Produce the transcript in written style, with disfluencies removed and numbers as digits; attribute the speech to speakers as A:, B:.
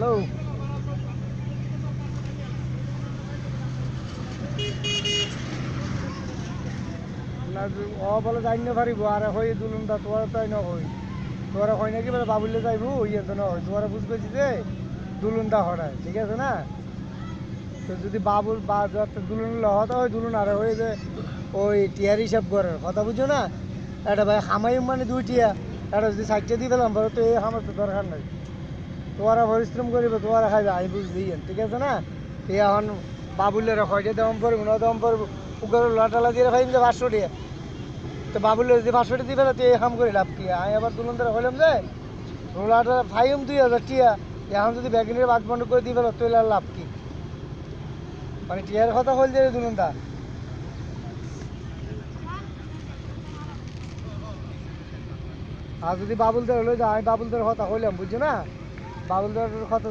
A: hello না ও বলে যাই না পারিব আর হই দুলুমটা তোমার তাই না হই তোমার হয় নাকি বলে বাবুলে যাইবো ইয়ে তো না হয় তোমার বুঝতেছি যে দুলুনটা হরায় ঠিক আছে না তো যদি বাবুল বা দুলুন লহতা হয় দুলুন আর হয়ে যে ওই টিয়ার হিসাব করার কথা বুঝছো না এটা ভাই হামাই মানে দুই টিয়া এটা যদি সাইডটা দিয়ে পেলাম বলো তো এই আমার তো দরকার নাই তোমারা পরিশ্রম করিবে তোমারা খাইবে আমি বুঝছি ঠিক আছে না এই এখন বাবুলের হয়টা দেওয়াম পড়বো না দেওয়াম পড়বো উগার লাটালা দিয়ে খাইম যে 500 টিয়া তো বাবুলের যদি 500 টিয়া দিবে না তো এই হাম করে লাভ কি আমি আবার দুলুন ধরে হইলাম যে রোলাটা ফাইম 2000 টিয়া এখন যদি ব্যাগিনের বাদ বন্ধ করে দিবে তো এলার লাভ কি মানে টিয়ার কথা হল যে দুলুনটা আর যদি বাবুলদের হলো যে আমি বাবুলদের কথা হইলাম বুঝছো না বাবুলদের কথা